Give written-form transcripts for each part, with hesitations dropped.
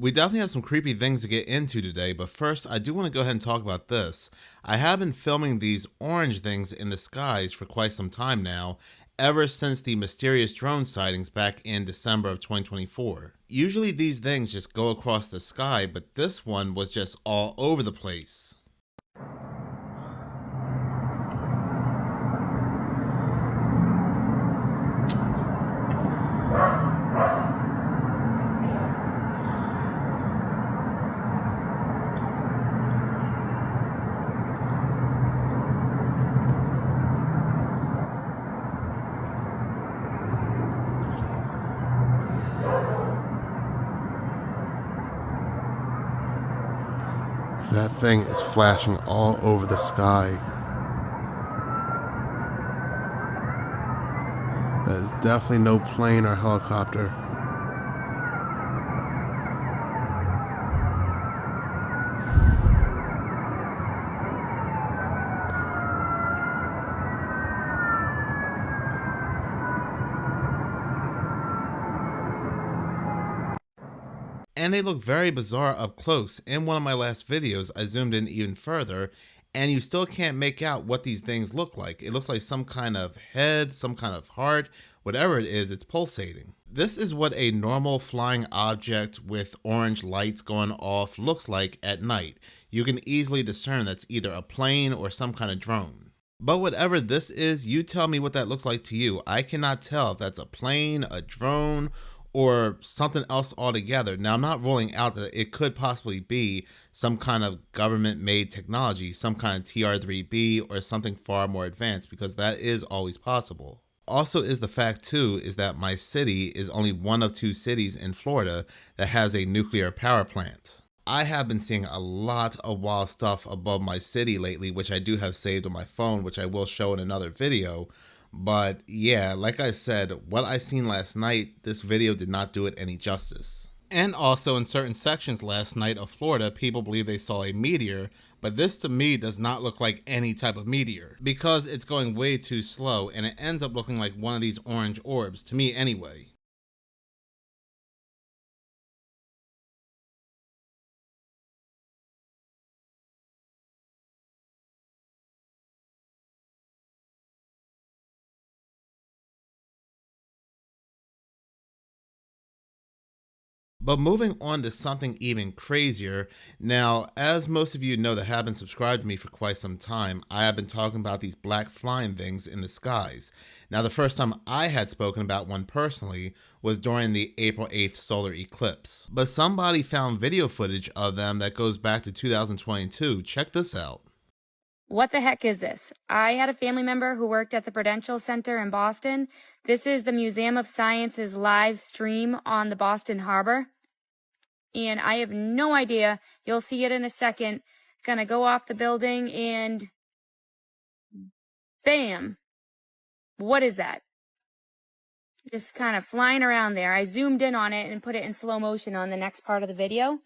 We definitely have some creepy things to get into today, but first, I do want to go ahead and talk about this. I have been filming these orange things in the skies for quite some time now, ever since the mysterious drone sightings back in December of 2024. Usually, these things just go across the sky, but this one was just all over the place. That thing is flashing all over the sky. That is definitely no plane or helicopter. And they look very bizarre up close. In one of my last videos, I zoomed in even further, and you still can't make out what these things look like. It looks like some kind of head, some kind of heart, whatever it is, it's pulsating. This is what a normal flying object with orange lights going off looks like at night. You can easily discern that's either a plane or some kind of drone. But whatever this is, you tell me what that looks like to you. I cannot tell if that's a plane, a drone, or something else altogether. Now, I'm not ruling out that it could possibly be some kind of government made technology, some kind of TR-3B or something far more advanced, because that is always possible. Also is the fact too is that my city is only one of two cities in Florida that has a nuclear power plant. I have been seeing a lot of wild stuff above my city lately, which I do have saved on my phone, which I will show in another video. But yeah, like I said, what I seen last night, this video did not do it any justice. And also in certain sections last night of Florida, people believe they saw a meteor, but this to me does not look like any type of meteor because it's going way too slow and it ends up looking like one of these orange orbs, to me anyway. But moving on to something even crazier. Now, as most of you know that have been subscribed to me for quite some time, I have been talking about these black flying things in the skies. Now, the first time I had spoken about one personally was during the April 8th solar eclipse. But somebody found video footage of them that goes back to 2022. Check this out. What the heck is this? I had a family member who worked at the Prudential Center in Boston. This is the Museum of Science's live stream on the Boston Harbor. And I have no idea. You'll see it in a second. Gonna go off the building and bam. What is that? Just kind of flying around there. I zoomed in on it and put it in slow motion on the next part of the video.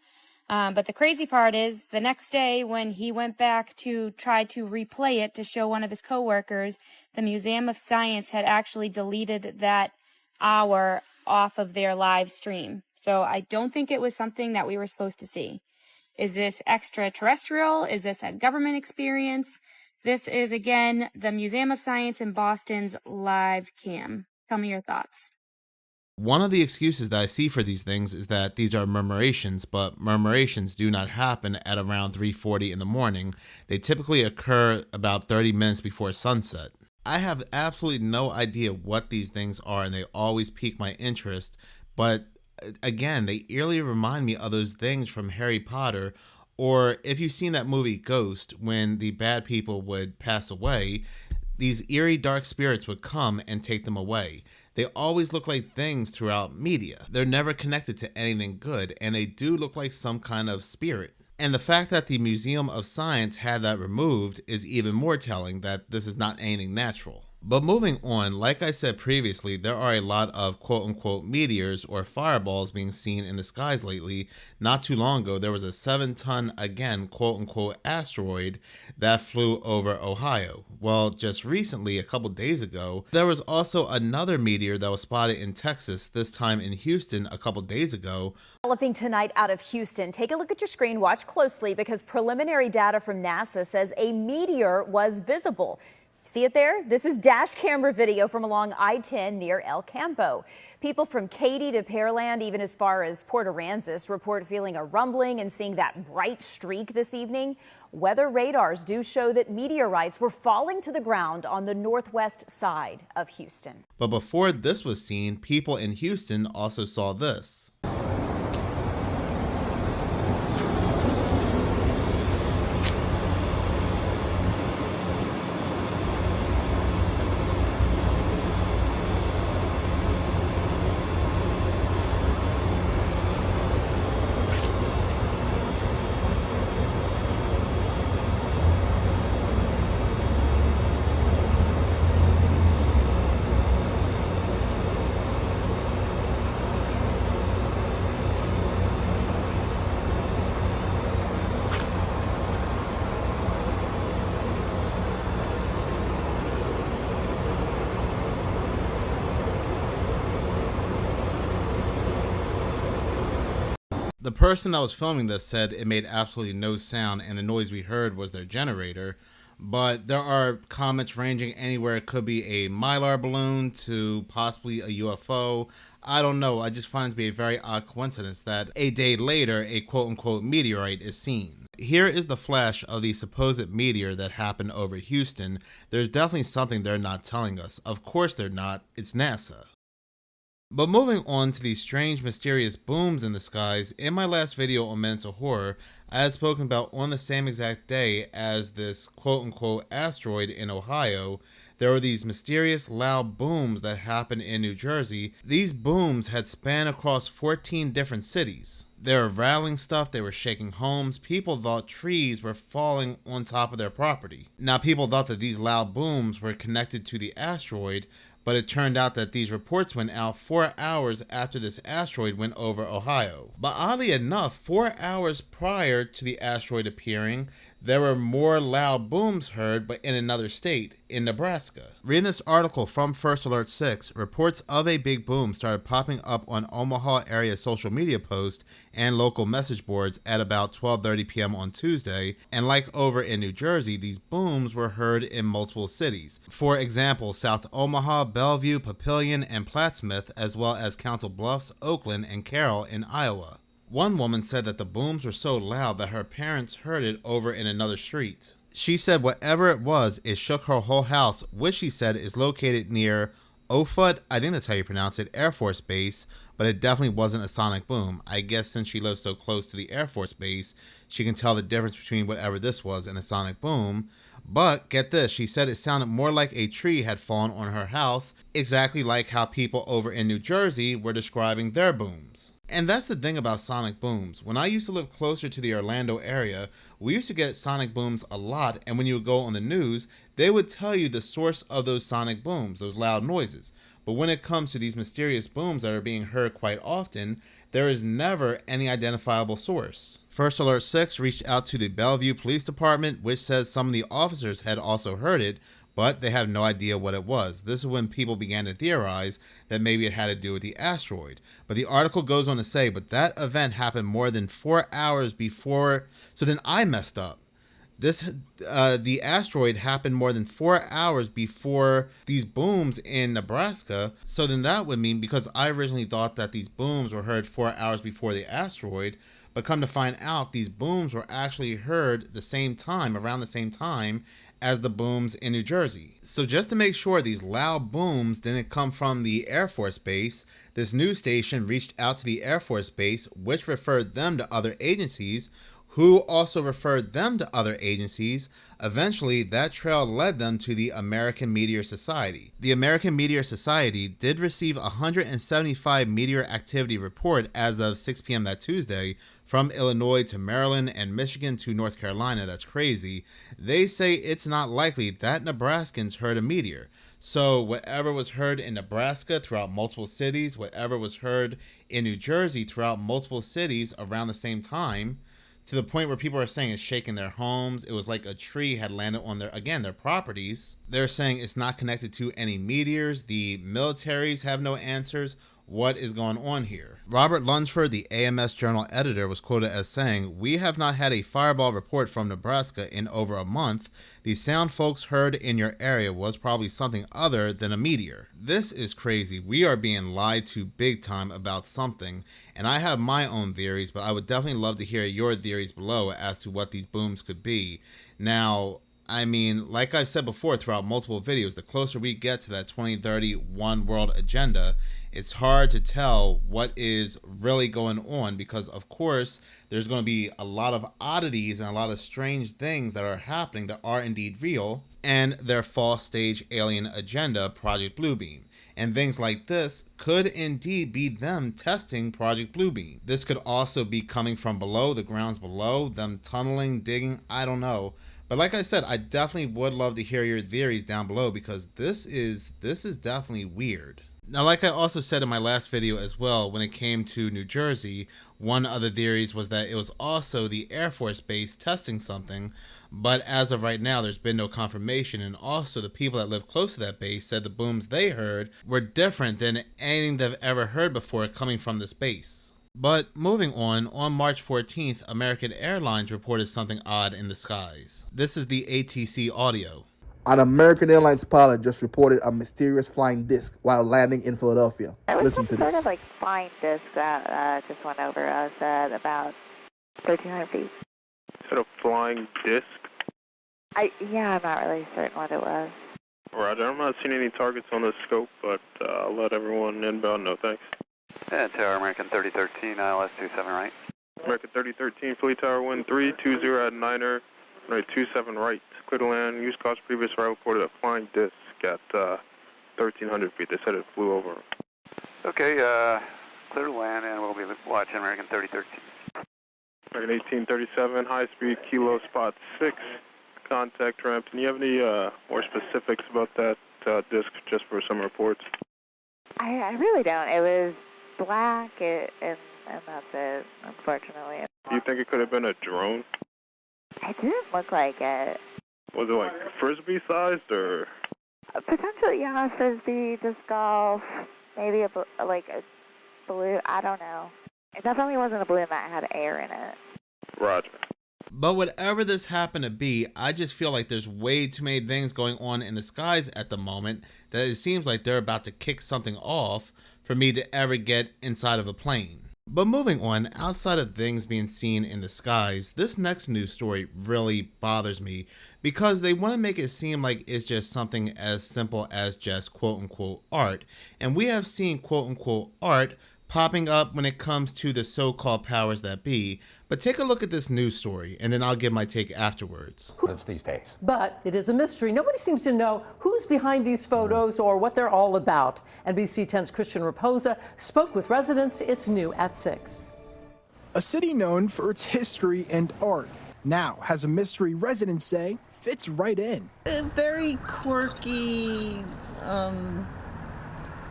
But the crazy part is the next day when he went back to try to replay it to show one of his coworkers, the Museum of Science had actually deleted that hour off of their live stream. So I don't think it was something that we were supposed to see. Is this extraterrestrial? Is this a government experience? This is, again, the Museum of Science in Boston's live cam. Tell me your thoughts. One of the excuses that I see for these things is that these are murmurations, but murmurations do not happen at around 3:40 in the morning. They typically occur about 30 minutes before sunset. I have absolutely no idea what these things are, and they always pique my interest, but again, they eerily remind me of those things from Harry Potter, or if you've seen that movie Ghost, when the bad people would pass away, these eerie dark spirits would come and take them away. They always look like things throughout media. They're never connected to anything good, and they do look like some kind of spirit. And the fact that the Museum of Science had that removed is even more telling that this is not anything natural. But moving on, like I said previously, there are a lot of quote unquote meteors or fireballs being seen in the skies lately. Not too long ago, there was a 7-ton, again, quote unquote asteroid that flew over Ohio. Well, just recently, a couple days ago, there was also another meteor that was spotted in Texas, this time in Houston a couple days ago. Developing tonight out of Houston. Take a look at your screen, watch closely, because preliminary data from NASA says a meteor was visible. See it there? This is dash camera video from along I-10 near El Campo. People from Katy to Pearland, even as far as Port Aransas, report feeling a rumbling and seeing that bright streak this evening. Weather radars do show that meteorites were falling to the ground on the northwest side of Houston. But before this was seen, people in Houston also saw this. The person that was filming this said it made absolutely no sound and the noise we heard was their generator, but there are comments ranging anywhere. It could be a Mylar balloon to possibly a UFO. I don't know. I just find it to be a very odd coincidence that a day later a quote-unquote meteorite is seen. Here is the flash of the supposed meteor that happened over Houston. There's definitely something they're not telling us. Of course they're not. It's NASA. But moving on to these strange, mysterious booms in the skies, in my last video on Minutes of Horror, I had spoken about on the same exact day as this quote-unquote asteroid in Ohio, there were these mysterious loud booms that happened in New Jersey. These booms had spanned across 14 different cities. They were rattling stuff, they were shaking homes. People thought trees were falling on top of their property. Now, people thought that these loud booms were connected to the asteroid, but it turned out that these reports went out 4 hours after this asteroid went over Ohio. But oddly enough, 4 hours prior to the asteroid appearing, there were more loud booms heard, but in another state, in Nebraska. Reading this article from First Alert 6, reports of a big boom started popping up on Omaha area social media posts and local message boards at about 12:30 p.m. on Tuesday, and like over in New Jersey, these booms were heard in multiple cities. For example, South Omaha, Bellevue, Papillion, and Plattsmouth, as well as Council Bluffs, Oakland, and Carroll in Iowa. One woman said that the booms were so loud that her parents heard it over in another street. She said whatever it was, it shook her whole house, which she said is located near Offutt, I think that's how you pronounce it, Air Force Base, but it definitely wasn't a sonic boom. I guess since she lives so close to the Air Force Base, she can tell the difference between whatever this was and a sonic boom. But get this, she said it sounded more like a tree had fallen on her house, exactly like how people over in New Jersey were describing their booms. And that's the thing about sonic booms. When I used to live closer to the Orlando area, we used to get sonic booms a lot, and when you would go on the news, they would tell you the source of those sonic booms, those loud noises. But when it comes to these mysterious booms that are being heard quite often, there is never any identifiable source. First Alert 6 reached out to the Bellevue Police Department, which says some of the officers had also heard it, but they have no idea what it was. This is when people began to theorize that maybe it had to do with the asteroid. But the article goes on to say, but that event happened more than 4 hours before, so then I messed up. The asteroid happened more than 4 hours before these booms in Nebraska. So then that would mean, because I originally thought that these booms were heard 4 hours before the asteroid, but come to find out these booms were actually heard the same time, around the same time as the booms in New Jersey. So just to make sure these loud booms didn't come from the Air Force Base, this news station reached out to the Air Force Base, which referred them to other agencies who also referred them to other agencies. Eventually, that trail led them to the American Meteor Society. The American Meteor Society did receive a 175 meteor activity report as of 6 p.m. that Tuesday from Illinois to Maryland and Michigan to North Carolina. That's crazy. They say it's not likely that Nebraskans heard a meteor. So whatever was heard in Nebraska throughout multiple cities, whatever was heard in New Jersey throughout multiple cities around the same time, to the point where people are saying it's shaking their homes. It was like a tree had landed on their properties. They're saying it's not connected to any meteors. The militaries have no answers. What is going on here? Robert Lunsford, the AMS Journal editor, was quoted as saying, "We have not had a fireball report from Nebraska in over a month. The sound folks heard in your area was probably something other than a meteor." This is crazy. We are being lied to big time about something, and I have my own theories, but I would definitely love to hear your theories below as to what these booms could be. Now, I mean, like I've said before throughout multiple videos, the closer we get to that 2030 One World agenda, it's hard to tell what is really going on because, of course, there's going to be a lot of oddities and a lot of strange things that are happening that are indeed real, and their false stage alien agenda, Project Bluebeam. And things like this could indeed be them testing Project Bluebeam. This could also be coming from below, the grounds below, them tunneling, digging, I don't know. But like I said, I definitely would love to hear your theories down below because this is definitely weird. Now, like I also said in my last video as well, when it came to New Jersey, one of the theories was that it was also the Air Force Base testing something, but as of right now, there's been no confirmation, and also the people that live close to that base said the booms they heard were different than anything they've ever heard before coming from this base. But moving on March 14th, American Airlines reported something odd in the skies. This is the ATC audio. An American Airlines pilot just reported a mysterious flying disc while landing in Philadelphia. Listen to this. Sort of like flying disc that just went over us at about 1,300 feet. Sort of flying disc? Yeah, I'm not really certain what it was. Roger, I'm not seeing any targets on the scope, but I'll let everyone inbound know, thanks. Yeah, Tower American 3013, ILS 27 right. American 3013, Philly Tower 1320 at 9er, right 27 right. Clear to land, use cause previous route reported a flying disc at 1,300 feet. They said it flew over. Okay, clear to land and we'll be watching American 3013. American 1837, high speed, kilo spot 6, contact ramp. Do you have any more specifics about that disc just for some reports? I really don't. It was black and that's it, unfortunately. Do you think it could have been a drone? It didn't look like it. Was it like frisbee sized or? Potentially, yeah, frisbee, disc golf, maybe a balloon. I don't know. It definitely wasn't a balloon that had air in it. Roger. But whatever this happened to be, I just feel like there's way too many things going on in the skies at the moment that it seems like they're about to kick something off for me to ever get inside of a plane. But moving on, outside of things being seen in the skies, this next news story really bothers me because they want to make it seem like it's just something as simple as just quote-unquote art. And we have seen quote-unquote art popping up when it comes to the so-called powers that be. But take a look at this news story, and then I'll give my take afterwards. These days. But it is a mystery. Nobody seems to know who's behind these photos or what they're all about. NBC 10's Christian Raposa spoke with residents. It's new at 6. A city known for its history and art now has a mystery residents say fits right in. A very quirky,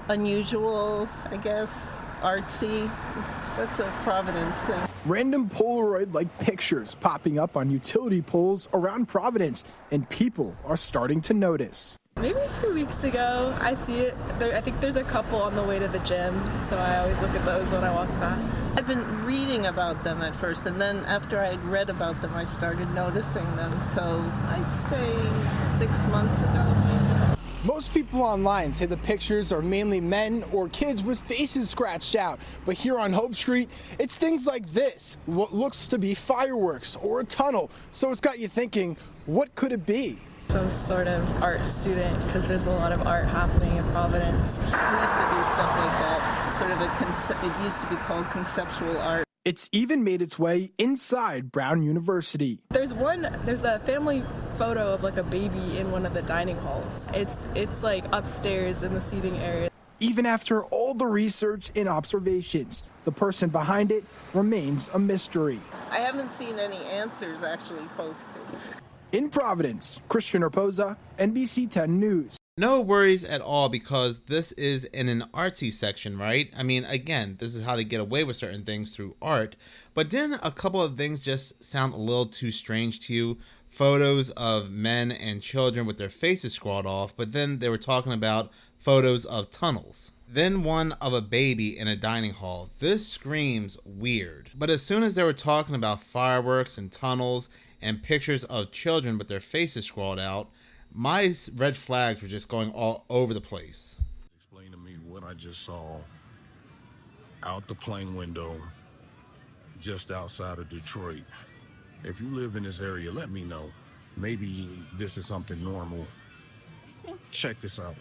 unusual, I guess, artsy. That's a Providence thing. Random Polaroid-like pictures popping up on utility poles around Providence, and people are starting to notice. Maybe a few weeks ago, I see it. I think there's a couple on the way to the gym, so I always look at those when I walk past. I've been reading about them at first, and then after I'd read about them, I started noticing them. So I'd say 6 months ago, maybe. Most people online say the pictures are mainly men or kids with faces scratched out, but here on Hope Street, it's things like this, what looks to be fireworks or a tunnel. So it's got you thinking, what could it be? Some sort of art student, because there's a lot of art happening in Providence. We used to do stuff like that, sort of it used to be called conceptual art. It's even made its way inside Brown University. There's a family photo of like a baby in one of the dining halls. It's like upstairs in the seating area. Even after all the research and observations, the person behind it remains a mystery. I haven't seen any answers actually posted. In Providence, Christian Raposa, NBC 10 News. No worries at all, because this is in an artsy section, right? I mean, again, this is how they get away with certain things through art. But didn't a couple of things just sound a little too strange to you? Photos of men and children with their faces scrawled off, but then they were talking about photos of tunnels. Then one of a baby in a dining hall. This screams weird. But as soon as they were talking about fireworks and tunnels and pictures of children with their faces scrawled out, my red flags were just going all over the place. Explain to me what I just saw out the plane window just outside of Detroit. If you live in this area, let me know. Maybe this is something normal. Check this out.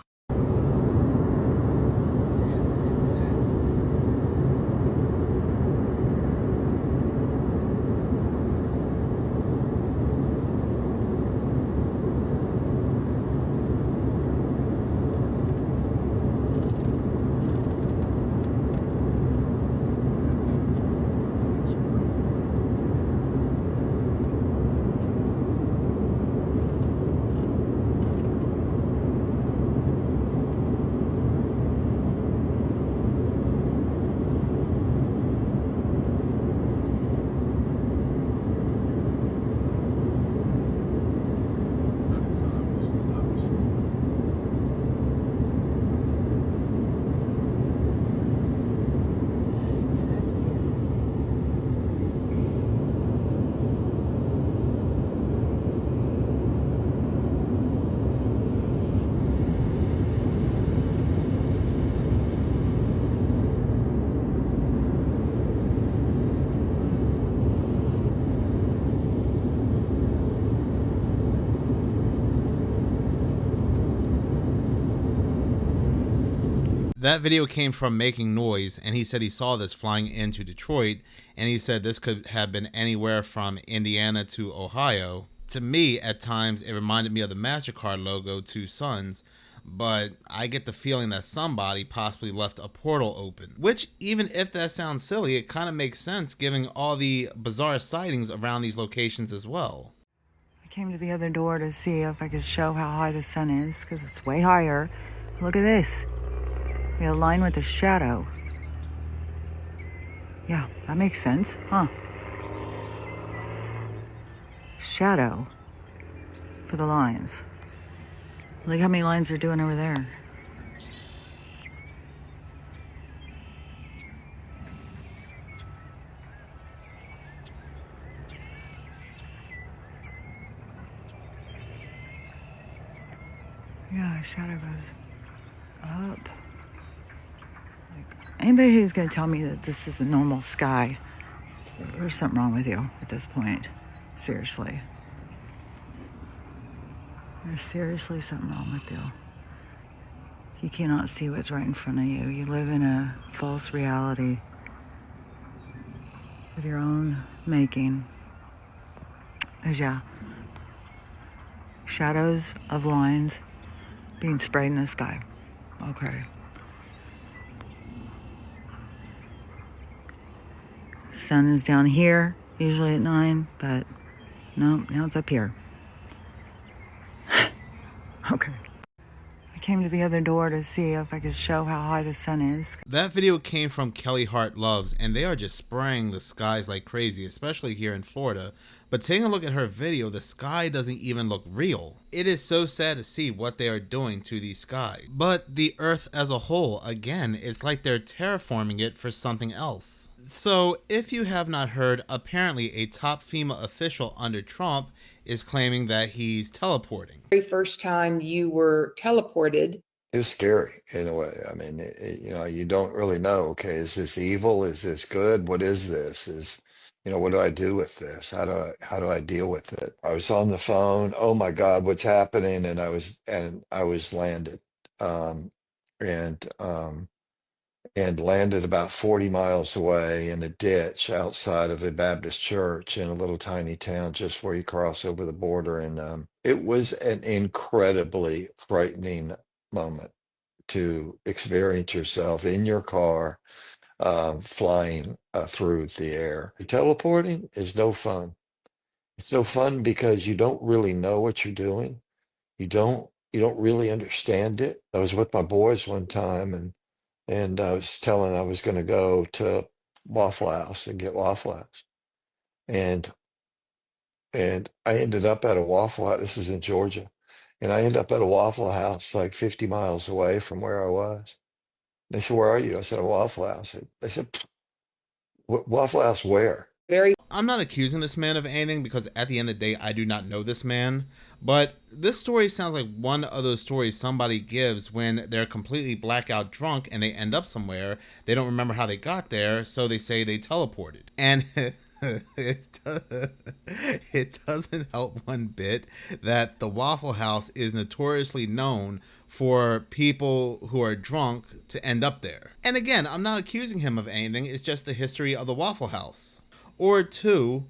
That video came from Making Noise, and he said he saw this flying into Detroit, and he said this could have been anywhere from Indiana to Ohio. To me, at times, it reminded me of the MasterCard logo to Suns, but I get the feeling that somebody possibly left a portal open. Which, even if that sounds silly, it kind of makes sense given all the bizarre sightings around these locations as well. I came to the other door to see if I could show how high the sun is, because it's way higher. Look at this. We align with the shadow. Yeah, that makes sense, huh? Shadow for the lines. Look how many lines they're doing over there. Yeah, shadow goes up. Anybody who's going to tell me that this is a normal sky, there's something wrong with you at this point. Seriously. There's seriously something wrong with you. You cannot see what's right in front of you. You live in a false reality of your own making. Because, yeah, shadows of lines being sprayed in the sky. Okay. Sun is down here, usually at 9, but no, now it's up here. Okay. I came to the other door to see if I could show how high the sun is. That video came from Kelly Hart Loves, and they are just spraying the skies like crazy, especially here in Florida. But taking a look at her video, the sky doesn't even look real. It is so sad to see what they are doing to the sky. But the earth as a whole, again, it's like they're terraforming it for something else. So, if you have not heard, apparently a top FEMA official under Trump is claiming that he's teleporting. Very first time you were teleported. It was scary in a way. I mean, you don't really know, okay, is this evil? Is this good? What is this? What do I do with this? How do I deal with it? I was on the phone. Oh my God, what's happening? And I was landed. and landed about 40 miles away in a ditch outside of a Baptist church in a little tiny town just before you cross over the border. And it was an incredibly frightening moment to experience yourself in your car flying through the air. Teleporting is no fun. It's no fun because you don't really know what you're doing. You don't really understand it. I was with my boys one time, and I was telling I was going to go to Waffle House and get Waffle House, and I ended up at a Waffle House. This was in Georgia, and I ended up at a Waffle House like 50 miles away from where I was. They said, "Where are you?" I said, "A Waffle House." They said, Waffle House where?" I'm not accusing this man of anything because at the end of the day, I do not know this man. But this story sounds like one of those stories somebody gives when they're completely blackout drunk and they end up somewhere. They don't remember how they got there, so they say they teleported. And it doesn't help one bit that the Waffle House is notoriously known for people who are drunk to end up there. And again, I'm not accusing him of anything. It's just the history of the Waffle House. Or two,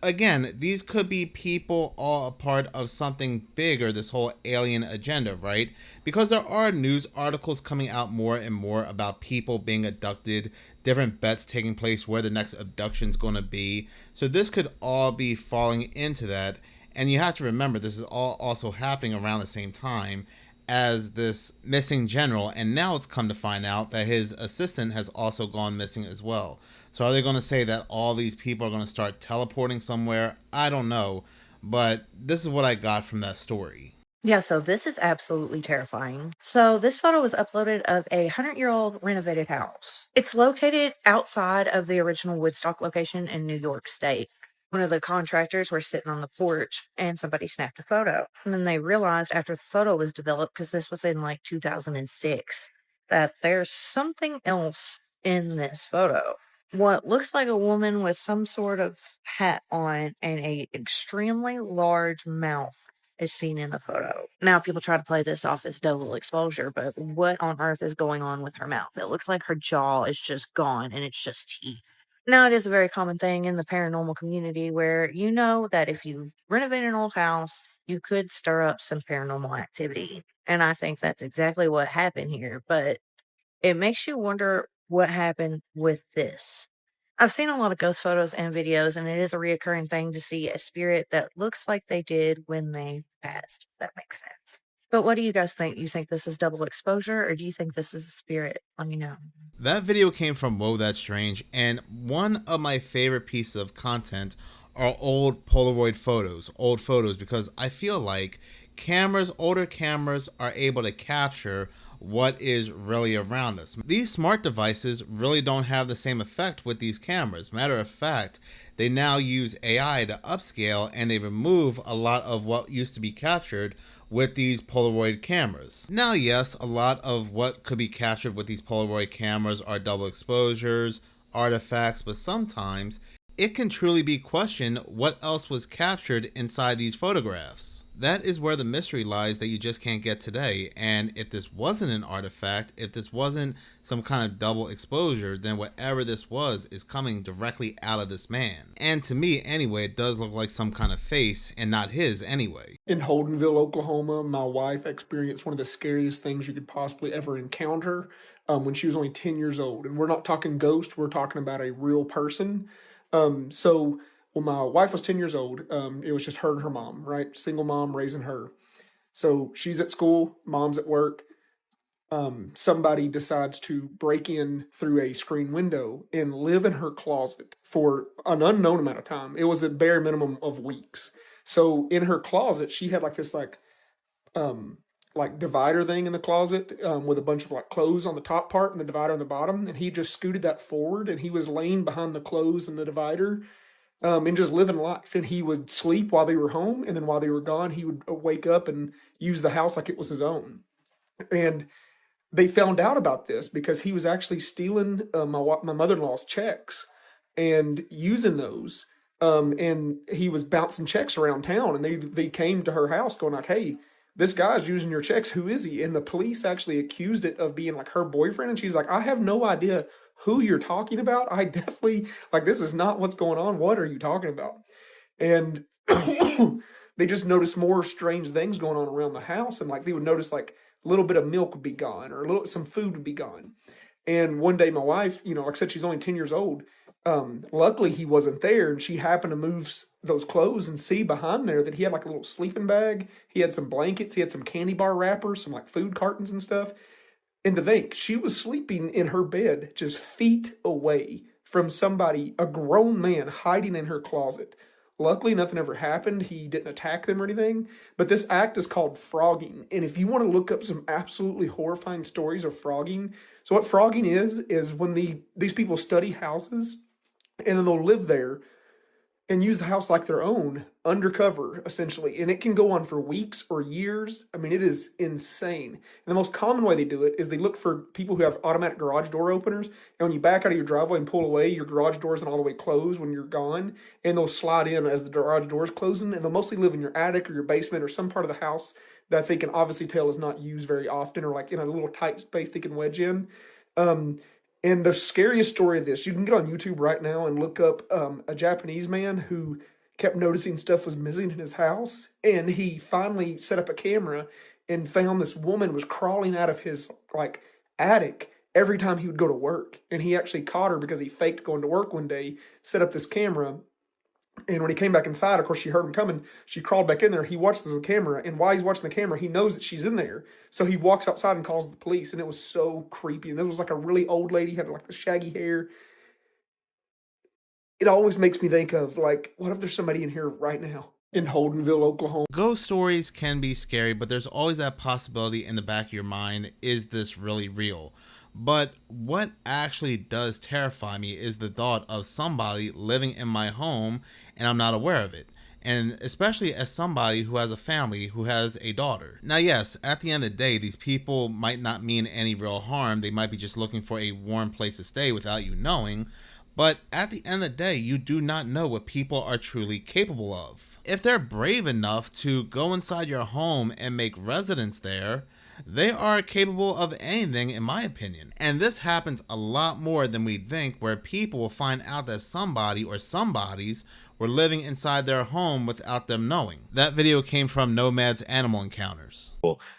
again, these could be people all a part of something bigger, this whole alien agenda, right? Because there are news articles coming out more and more about people being abducted, different bets taking place where the next abduction is going to be. So this could all be falling into that. And you have to remember, this is all also happening around the same time as this missing general, and now it's come to find out that his assistant has also gone missing as well. So are they going to say that all these people are going to start teleporting somewhere? I don't know, but this is what I got from that story. Yeah, so this is absolutely terrifying. So this photo was uploaded of a 100-year-old renovated house. It's located outside of the original Woodstock location in New York State. One of the contractors were sitting on the porch and somebody snapped a photo. And then they realized after the photo was developed, because this was in like 2006, that there's something else in this photo. What looks like a woman with some sort of hat on and a extremely large mouth is seen in the photo. Now, people try to play this off as double exposure, but what on earth is going on with her mouth? It looks like her jaw is just gone and it's just teeth. Now, it is a very common thing in the paranormal community where you know that if you renovate an old house, you could stir up some paranormal activity. And I think that's exactly what happened here. But it makes you wonder what happened with this. I've seen a lot of ghost photos and videos, and it is a reoccurring thing to see a spirit that looks like they did when they passed, if that makes sense. But what do you guys think? You think this is double exposure, or do you think this is a spirit? Let me know. That video came from Whoa, That's Strange, and one of my favorite pieces of content are old Polaroid photos, because I feel like older cameras are able to capture what is really around us. These smart devices really don't have the same effect with these cameras. Matter of fact, they now use AI to upscale and they remove a lot of what used to be captured with these Polaroid cameras. Now, yes, a lot of what could be captured with these Polaroid cameras are double exposures, artifacts, but sometimes it can truly be questioned what else was captured inside these photographs. That is where the mystery lies that you just can't get today. And if this wasn't an artifact, if this wasn't some kind of double exposure, then whatever this was is coming directly out of this man. And to me, anyway, it does look like some kind of face and not his anyway. In Holdenville, Oklahoma, my wife experienced one of the scariest things you could possibly ever encounter when she was only 10 years old. And we're not talking ghost, we're talking about a real person. So when my wife was 10 years old, it was just her and her mom, right? Single mom raising her. So she's at school, mom's at work. Somebody decides to break in through a screen window and live in her closet for an unknown amount of time. It was a bare minimum of weeks. So in her closet, she had like this divider thing in the closet with a bunch of like clothes on the top part and the divider on the bottom. And he just scooted that forward and he was laying behind the clothes and the divider and just living life. And he would sleep while they were home. And then while they were gone, he would wake up and use the house like it was his own. And they found out about this because he was actually stealing my mother-in-law's checks and using those. And he was bouncing checks around town. And they came to her house going like, hey, this guy's using your checks. Who is he? And the police actually accused it of being like her boyfriend. And she's like, I have no idea who you're talking about. I definitely, like, this is not what's going on. What are you talking about? And they just noticed more strange things going on around the house. And like, they would notice like a little bit of milk would be gone, or some food would be gone. And one day my wife, you know, like I said, she's only 10 years old. Luckily he wasn't there, and she happened to move those clothes and see behind there that he had like a little sleeping bag. He had some blankets, he had some candy bar wrappers, some like food cartons and stuff. And to think, she was sleeping in her bed just feet away from somebody, a grown man, hiding in her closet. Luckily, nothing ever happened. He didn't attack them or anything. But this act is called frogging. And if you want to look up some absolutely horrifying stories of frogging, so what frogging is when these people study houses, and then they'll live there and use the house like their own, undercover, essentially. And it can go on for weeks or years. I mean, it is insane. And the most common way they do it is they look for people who have automatic garage door openers. And when you back out of your driveway and pull away, your garage door isn't all the way closed when you're gone. And they'll slide in as the garage door is closing. And they'll mostly live in your attic or your basement or some part of the house that they can obviously tell is not used very often, or like in a little tight space they can wedge in. And the scariest story of this, you can get on YouTube right now and look up a Japanese man who kept noticing stuff was missing in his house. And he finally set up a camera and found this woman was crawling out of his like attic every time he would go to work. And he actually caught her because he faked going to work one day, set up this camera. And when he came back inside, of course, she heard him coming. She crawled back in there. He watches the camera. And while he's watching the camera, he knows that she's in there. So he walks outside and calls the police. And it was so creepy. And it was like a really old lady, had like the shaggy hair. It always makes me think of, like, what if there's somebody in here right now in Holdenville, Oklahoma? Ghost stories can be scary, but there's always that possibility in the back of your mind, is this really real? But what actually does terrify me is the thought of somebody living in my home and I'm not aware of it. And especially as somebody who has a family, who has a daughter. Now, yes, at the end of the day, these people might not mean any real harm. They might be just looking for a warm place to stay without you knowing. But at the end of the day, you do not know what people are truly capable of. If they're brave enough to go inside your home and make residence there, they are capable of anything, in my opinion. And this happens a lot more than we think, where people will find out that somebody or somebodies were living inside their home without them knowing. That video came from Nomad's Animal Encounters.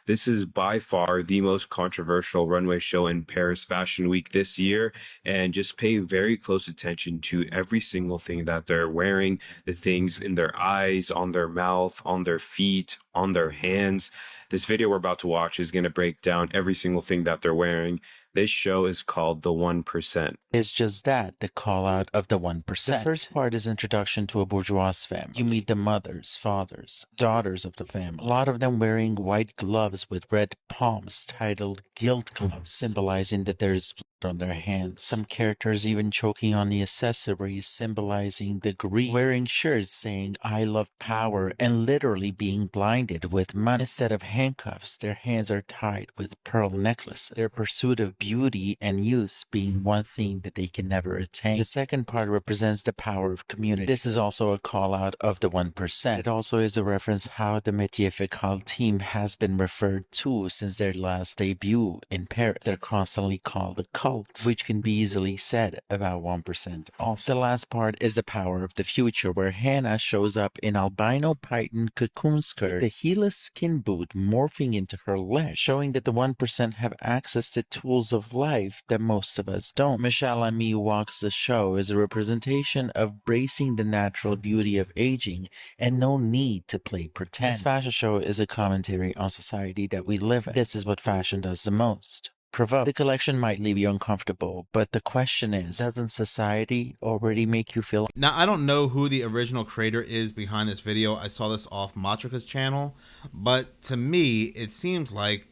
This is by far the most controversial runway show in Paris Fashion Week this year, and just pay very close attention to every single thing that they're wearing, the things in their eyes, on their mouth, on their feet, on their hands. This video we're about to watch is going to break down every single thing that they're wearing. This show is called The 1%. It's just that, the call out of the 1%. The first part is introduction to a bourgeois family. You meet the mothers, fathers, daughters of the family. A lot of them wearing white gloves with red palms titled guilt gloves, symbolizing that there's blood on their hands. Some characters even choking on the accessories, symbolizing the greed. Wearing shirts saying I love power, and literally being blinded with money. Instead of handcuffs, their hands are tied with pearl necklaces. Their pursuit of beauty and youth being one thing that they can never attain. The second part represents the power of community. This is also a call out of the 1%. It also is a reference how the Métier Fécal team has been referred to since their last debut in Paris. They're constantly called the cult, which can be easily said about 1%. Also, the last part is the power of the future, where Hannah shows up in albino python cocoon skirt, the heelless skin boot morphing into her leg, showing that the 1% have access to tools of life that most of us don't. Michelle Ami walks the show as a representation of bracing the natural beauty of aging and no need to play pretend. This fashion show is a commentary on society that we live in. This is what fashion does the most. Provoke. The collection might leave you uncomfortable, but the question is, doesn't society already make you feel? Now, I don't know who the original creator is behind this video. I saw this off Matrika's channel, but to me, it seems like,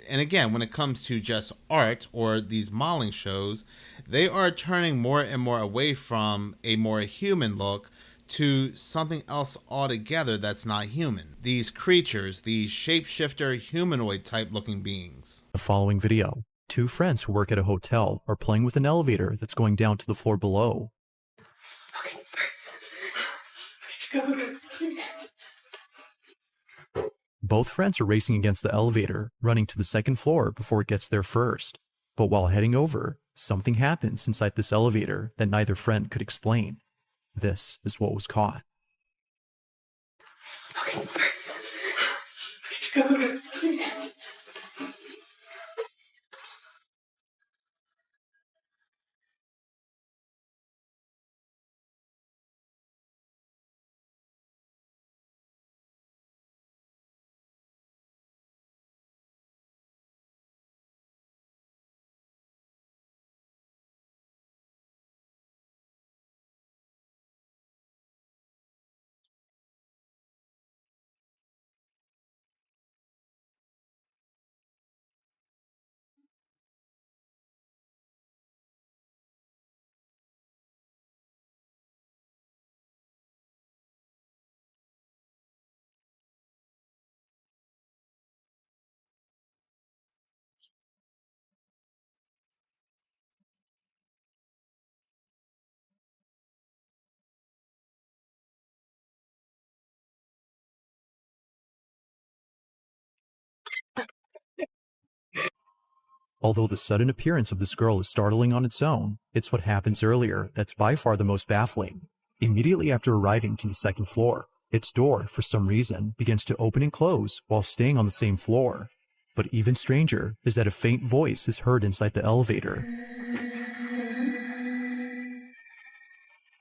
and again, when it comes to just art or these modeling shows, they are turning more and more away from a more human look to something else altogether that's not human. These creatures, these shapeshifter humanoid type looking beings. The following video. Two friends who work at a hotel are playing with an elevator that's going down to the floor below. Both friends are racing against the elevator, running to the second floor before it gets there first. But while heading over, something happens inside this elevator that neither friend could explain. This is what was caught. Go. Although the sudden appearance of this girl is startling on its own, it's what happens earlier that's by far the most baffling. Immediately after arriving to the second floor, its door, for some reason, begins to open and close while staying on the same floor. But even stranger is that a faint voice is heard inside the elevator.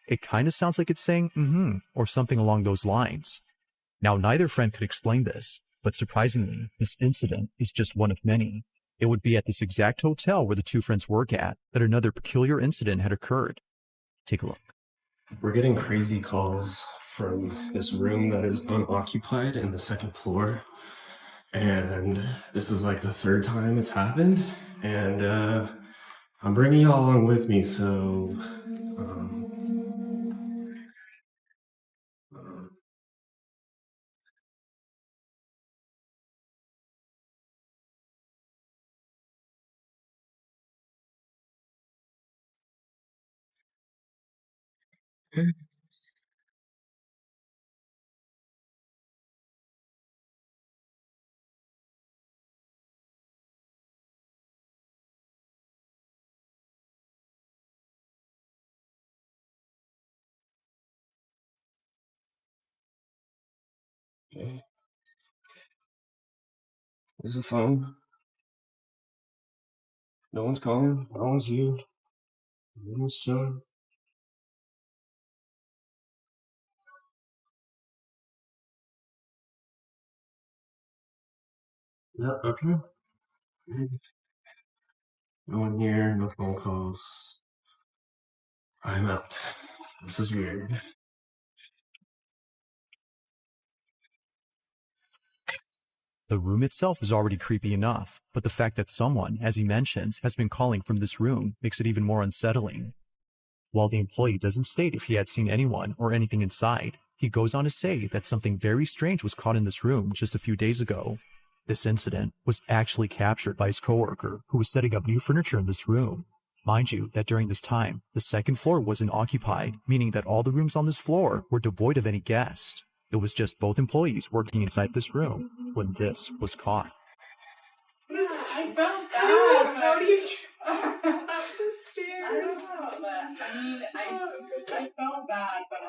It kind of sounds like it's saying, or something along those lines. Now, neither friend could explain this, but surprisingly, this incident is just one of many. It would be at this exact hotel where the two friends work at that another peculiar incident had occurred. Take a look. We're getting crazy calls from this room that is unoccupied in the second floor. And this is like the third time it's happened. And I'm bringing y'all along with me, so... Okay. There's a phone. No one's calling. No one's you. No one's showing. Yep, okay. No one here, no phone calls. I'm out. This is weird. The room itself is already creepy enough, but the fact that someone, as he mentions, has been calling from this room makes it even more unsettling. While the employee doesn't state if he had seen anyone or anything inside, he goes on to say that something very strange was caught in this room just a few days ago. This incident was actually captured by his coworker who was setting up new furniture in this room. Mind you that during this time, the second floor wasn't occupied, meaning that all the rooms on this floor were devoid of any guests. It was just both employees working inside this room when this was caught. I felt bad. How do you up the stairs? I felt bad, but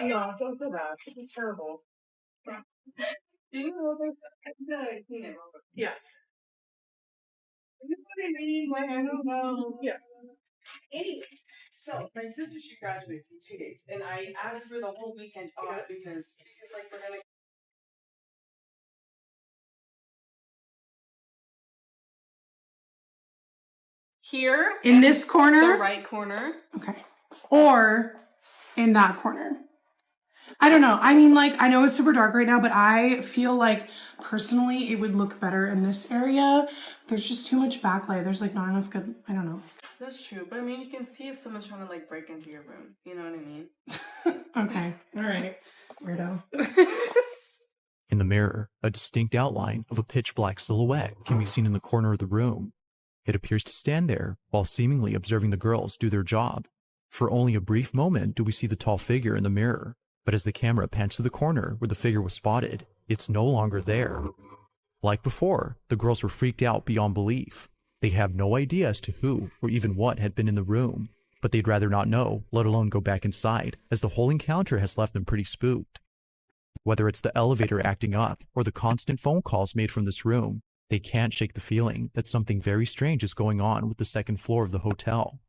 no, don't feel bad. It was terrible. Do you know the yeah. You know what I mean? Like, I don't know. Yeah. Anyways, so my sister, she graduates in 2 days, and I asked for the whole weekend off because like we're gonna. Here in this corner, the right corner. Okay, or in that corner. I don't know. I mean, like, I know it's super dark right now, but I feel like personally it would look better in this area. There's just too much backlight. There's like not enough good. I don't know. That's true, but I mean, you can see if someone's trying to like break into your room. You know what I mean? Okay. All right. Weirdo. In the mirror, a distinct outline of a pitch black silhouette can be seen in the corner of the room. It appears to stand there while seemingly observing the girls do their job. For only a brief moment do we see the tall figure in the mirror, but as the camera pans to the corner where the figure was spotted, it's no longer there. Like before, the girls were freaked out beyond belief. They have no idea as to who or even what had been in the room, but they'd rather not know, let alone go back inside, as the whole encounter has left them pretty spooked. Whether it's the elevator acting up or the constant phone calls made from this room, they can't shake the feeling that something very strange is going on with the second floor of the hotel.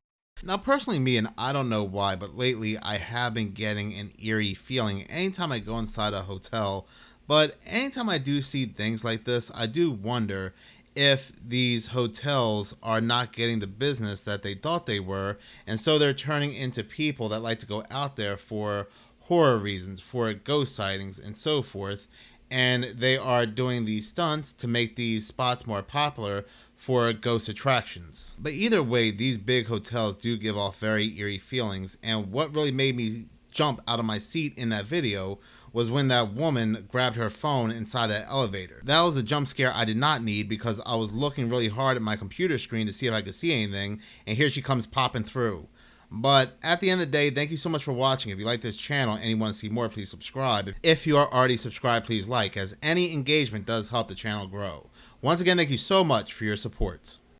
Now, personally, me, and I don't know why, but lately I have been getting an eerie feeling anytime I go inside a hotel. But anytime I do see things like this, I do wonder if these hotels are not getting the business that they thought they were, and so they're turning into people that like to go out there for horror reasons, for ghost sightings, and so forth, and they are doing these stunts to make these spots more popular for ghost attractions. But either way, these big hotels do give off very eerie feelings, and what really made me jump out of my seat in that video was when that woman grabbed her phone inside that elevator. That was a jump scare I did not need, because I was looking really hard at my computer screen to see if I could see anything, and here she comes popping through. But at the end of the day, thank you so much for watching. If you like this channel and you want to see more, please subscribe. If you are already subscribed, please like, as any engagement does help the channel grow. Once again, thank you so much for your support.